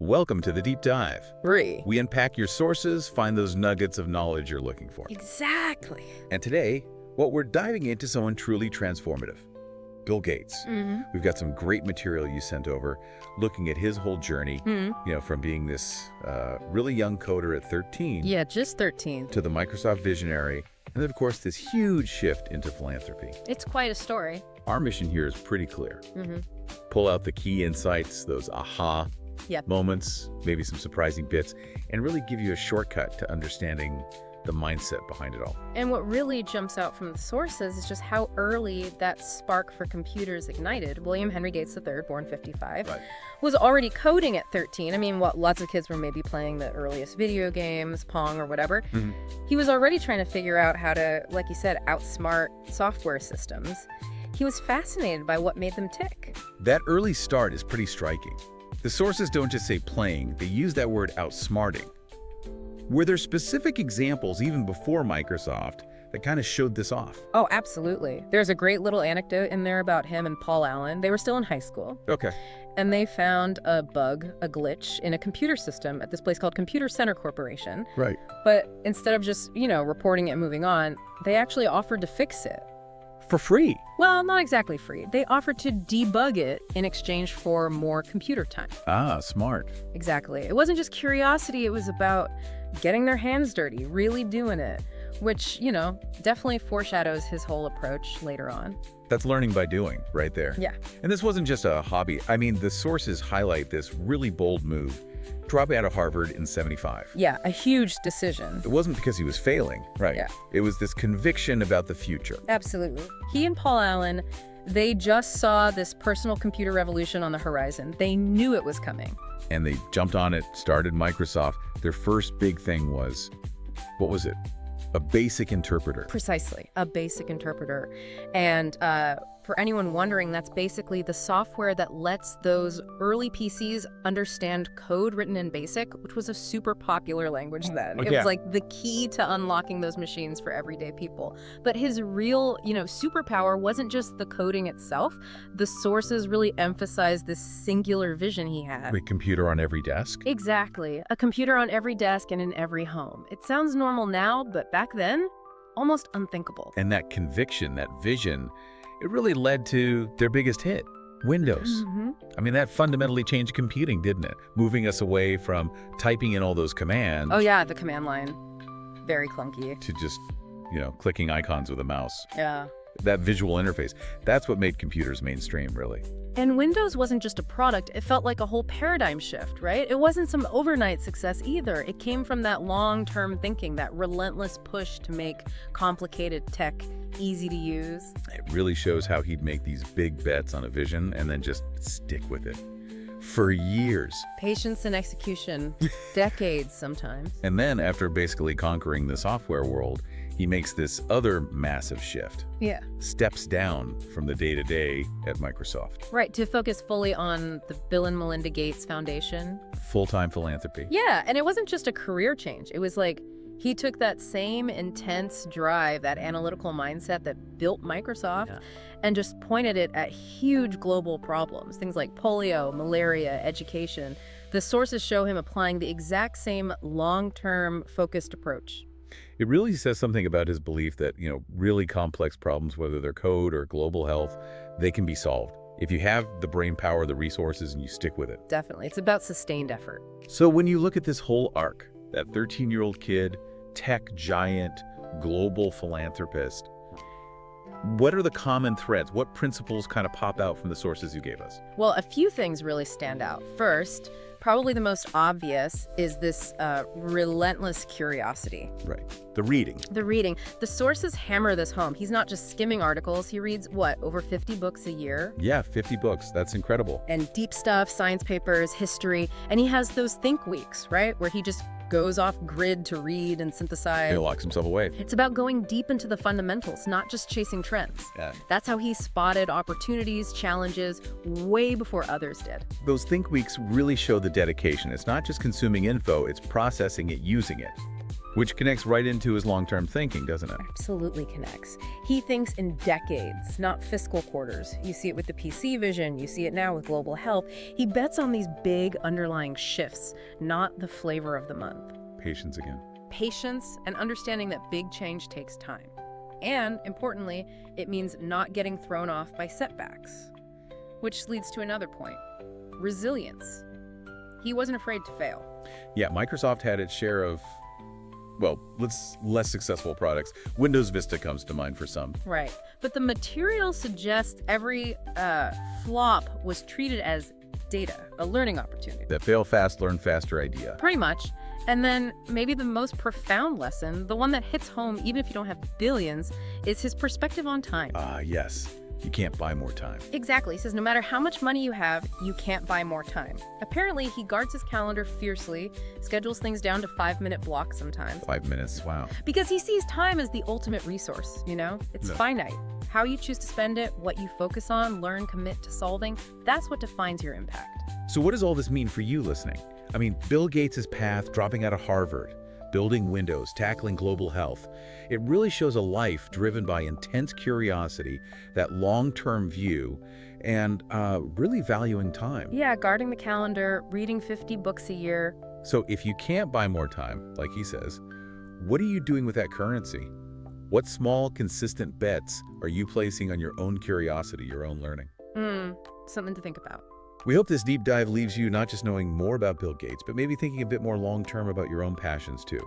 Welcome to the Deep Dive. We unpack your sources, find those nuggets of knowledge you're looking for. Exactly. And today, we're diving into someone truly transformative. Bill Gates. We've got some great material you sent over, looking at his whole journey, from being this really young coder at 13. Yeah, just 13. To the Microsoft visionary, and then, of course, this huge shift into philanthropy. It's quite a story. Our mission here is pretty clear. Pull out the key insights, those aha moments, maybe some surprising bits, and really give you a shortcut to understanding the mindset behind it all. And what really jumps out from the sources is just how early that spark for computers ignited. William Henry Gates III, born 55, was already coding at 13. I mean, lots of kids were maybe playing the earliest video games, Pong or whatever. He was already trying to figure out how to, like you said, outsmart software systems. He was fascinated by what made them tick. That early start is pretty striking. The sources don't just say playing, they use that word outsmarting. Were there specific examples even before Microsoft that kind of showed this off? Oh, absolutely. There's a great little anecdote in there about him and Paul Allen. They were still in high school. Okay. And they found a bug, a glitch, in a computer system at this place called Computer Center Corporation. Right. But instead of just, reporting it and moving on, they actually offered to fix it. For free? Well, not exactly free. They offered to debug it in exchange for more computer time. Ah, smart. Exactly. It wasn't just curiosity. It was about getting their hands dirty, really doing it, which, definitely foreshadows his whole approach later on. That's learning by doing right there. Yeah. And this wasn't just a hobby. I mean, the sources highlight this really bold move, dropping out of Harvard in '75. Yeah, a huge decision. It wasn't because he was failing, right? Yeah. It was this conviction about the future. Absolutely. He and Paul Allen, they just saw this personal computer revolution on the horizon. They knew it was coming. And they jumped on it, started Microsoft. Their first big thing was, what was it? A basic interpreter. Precisely, a basic interpreter. And for anyone wondering, that's basically the software that lets those early PCs understand code written in BASIC, which was a super popular language then. It was like the key to unlocking those machines for everyday people. But his real, superpower wasn't just the coding itself. The sources really emphasized this singular vision he had. A computer on every desk? Exactly. A computer on every desk and in every home. It sounds normal now, but back then, almost unthinkable. And that conviction, that vision, it really led to their biggest hit, Windows. I mean, that fundamentally changed computing, didn't it? Moving us away from typing in all those commands. Oh yeah, the command line. Very clunky. To just, clicking icons with a mouse. Yeah. That visual interface, that's what made computers mainstream, really. And Windows wasn't just a product, it felt like a whole paradigm shift, right? It wasn't some overnight success either. It came from that long-term thinking, that relentless push to make complicated tech easy to use. It really shows how he'd make these big bets on a vision and then just stick with it for years. Patience and execution, decades sometimes. And then after basically conquering the software world, he makes this other massive shift. Yeah. Steps down from the day-to-day at Microsoft. Right, to focus fully on the Bill and Melinda Gates Foundation. Full-time philanthropy. Yeah, and it wasn't just a career change. It was like he took that same intense drive, that analytical mindset that built Microsoft, and just pointed it at huge global problems. Things like polio, malaria, education. The sources show him applying the exact same long-term focused approach. It really says something about his belief that, really complex problems, whether they're code or global health, they can be solved if you have the brain power, the resources, and you stick with it. Definitely. It's about sustained effort. So when you look at this whole arc, that 13-year-old kid, tech giant, global philanthropist, what are the common threads? What principles kind of pop out from the sources you gave us? Well, a few things really stand out. First, probably the most obvious is this relentless curiosity. Right. The reading. The reading. The sources hammer this home. He's not just skimming articles. He reads, over 50 books a year? Yeah, 50 books. That's incredible. And deep stuff, science papers, history. And he has those think weeks, right? Where he just goes off grid to read and synthesize. He locks himself away. It's about going deep into the fundamentals, not just chasing trends. Yeah. That's how he spotted opportunities, challenges, way before others did. Those think weeks really show the dedication. It's not just consuming info, it's processing it, using it. Which connects right into his long-term thinking, doesn't it? Absolutely connects. He thinks in decades, not fiscal quarters. You see it with the PC vision, you see it now with global health. He bets on these big underlying shifts, not the flavor of the month. Patience again. Patience and understanding that big change takes time. And, importantly, it means not getting thrown off by setbacks. Which leads to another point. Resilience. He wasn't afraid to fail. Yeah, Microsoft had its share of, well, less successful products. Windows Vista comes to mind for some. Right. But the material suggests every flop was treated as data, a learning opportunity. That fail fast, learn faster idea. Pretty much. And then maybe the most profound lesson, the one that hits home even if you don't have billions, is his perspective on time. Yes. You can't buy more time. Exactly. He says no matter how much money you have, you can't buy more time. Apparently, he guards his calendar fiercely, schedules things down to 5-minute blocks sometimes. 5 minutes, wow. Because he sees time as the ultimate resource, you know? It's finite. How you choose to spend it, what you focus on, learn, commit to solving, that's what defines your impact. So what does all this mean for you listening? I mean, Bill Gates' path, dropping out of Harvard, building Windows, tackling global health. It really shows a life driven by intense curiosity, that long-term view, and really valuing time. Yeah, guarding the calendar, reading 50 books a year. So if you can't buy more time, like he says, what are you doing with that currency? What small, consistent bets are you placing on your own curiosity, your own learning? Something to think about. We hope this deep dive leaves you not just knowing more about Bill Gates, but maybe thinking a bit more long-term about your own passions too.